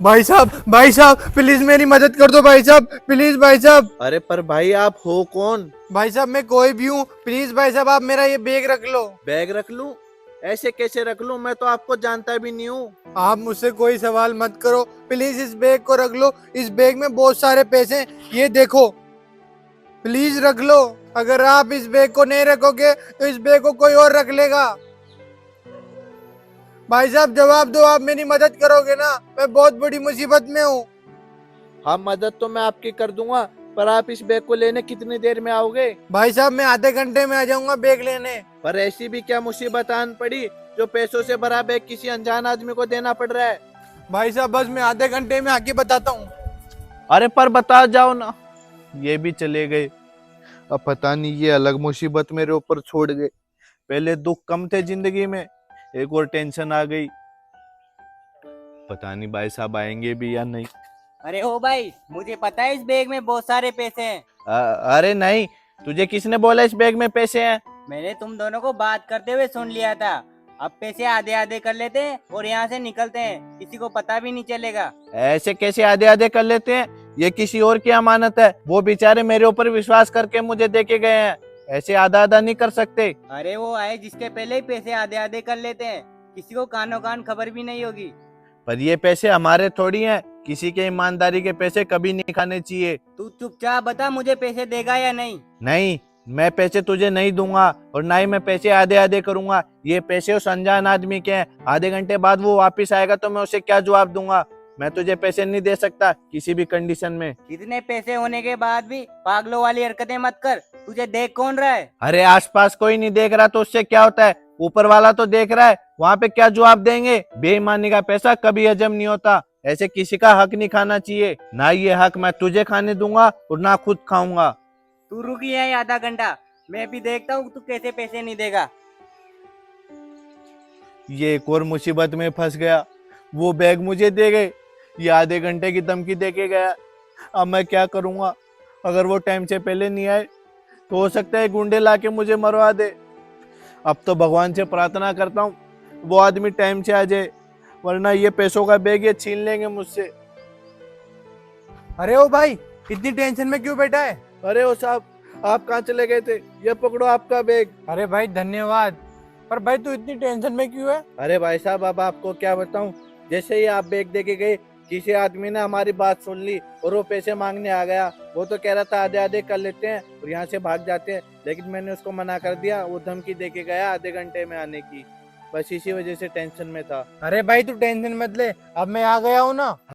भाई साहब प्लीज मेरी मदद कर दो भाई साहब, प्लीज भाई साहब। अरे पर भाई आप हो कौन? भाई साहब मैं कोई भी हूँ, प्लीज भाई साहब आप मेरा ये बैग रख लो। बैग रख लूं? ऐसे कैसे रख लूं? मैं तो आपको जानता भी नहीं हूँ। आप मुझसे कोई सवाल मत करो, प्लीज इस बैग को रख लो। इस बैग में बहुत सारे पैसे हैं, ये देखो, प्लीज रख लो। अगर आप इस बैग को नहीं रखोगे तो इस बैग को कोई और रख लेगा। भाई साहब जवाब दो, आप मेरी मदद करोगे ना? मैं बहुत बड़ी मुसीबत में हूँ। हाँ, मदद तो मैं आपकी कर दूंगा, पर आप इस बैग को लेने कितनी देर में आओगे? भाई साहब मैं आधे घंटे में आ जाऊंगा बैग लेने। पर ऐसी भी क्या मुसीबत आन पड़ी जो पैसों से भरा बैग किसी अनजान आदमी को देना पड़ रहा है? भाई साहब बस मैं आधे घंटे में आके बताता हूँ। अरे पर बता जाओ ना। ये भी चले गए। अब पता नहीं ये अलग मुसीबत मेरे ऊपर छोड़ गए। पहले दुख कम थे जिंदगी में, एक और टेंशन आ गई। पता नहीं भाई साहब आएंगे भी या नहीं। अरे ओ भाई, मुझे पता है इस बैग में बहुत सारे पैसे हैं। अरे नहीं, तुझे किसने बोला इस बैग में पैसे हैं? मैंने तुम दोनों को बात करते हुए सुन लिया था। अब पैसे आधे आधे कर लेते हैं और यहाँ से निकलते हैं, किसी को पता भी नहीं चलेगा। ऐसे कैसे आधे आधे कर लेते हैं? ये किसी और की अमानत है, वो बेचारे मेरे ऊपर विश्वास करके मुझे देके गए हैं। ऐसे आधा आधा नहीं कर सकते। अरे वो आए जिसके पहले ही पैसे आधे आधे कर लेते हैं, किसी को कानो कान खबर भी नहीं होगी। पर ये पैसे हमारे थोड़ी हैं, किसी के ईमानदारी के पैसे कभी नहीं खाने चाहिए। तू चुपचाप बता, मुझे पैसे देगा या नहीं? नहीं, मैं पैसे तुझे नहीं दूंगा और ना ही मैं पैसे आधे आधे करूंगा। ये पैसे उस अनजान आदमी के हैं। आधे घंटे बाद वो वापस आएगा तो मैं उसे क्या जवाब दूंगा? मैं तुझे पैसे नहीं दे सकता किसी भी कंडीशन में। इतने पैसे होने के बाद भी पागलों वाली हरकतें मत कर। तुझे देख कौन रहा है? अरे आसपास कोई नहीं देख रहा तो उससे क्या होता है? ऊपर वाला तो देख रहा है, वहाँ पे क्या जवाब देंगे? बेईमानी का पैसा कभी हजम नहीं होता। ऐसे किसी का हक नहीं खाना चाहिए। ना ये हक मैं तुझे खाने दूंगा और ना खुद खाऊंगा। तू रुकी है आधा घंटा, मैं भी देखता हूँ तू कैसे पैसे नहीं देगा। ये एक और मुसीबत में फंस गया। वो बैग मुझे दे गए, ये आधे घंटे की धमकी दे के गया। अब मैं क्या करूंगा? अगर वो टाइम से पहले नहीं आए तो हो सकता है गुंडे लाके मुझे मरवा दे। अब तो भगवान से प्रार्थना करता हूँ वो आदमी टाइम से आ जाए, वरना ये पैसों का बैग ये छीन लेंगे मुझसे। अरे ओ भाई, इतनी टेंशन में क्यों बैठा है? अरे ओ साहब, आप कहाँ चले गए थे? ये पकड़ो आपका बैग। अरे भाई धन्यवाद, पर भाई तू इतनी टेंशन में क्यों है? अरे भाई साहब, अब आपको क्या बताऊं। जैसे ही आप बैग दे के गए, किसी आदमी ने हमारी बात सुन ली और वो पैसे मांगने आ गया। वो तो कह रहा था आधे आधे कर लेते हैं और यहाँ से भाग जाते हैं, लेकिन मैंने उसको मना कर दिया। वो धमकी दे के गया आधे घंटे में आने की। बस इसी वजह से टेंशन में था। अरे भाई तू टेंशन मत ले, अब मैं आ गया हूँ ना।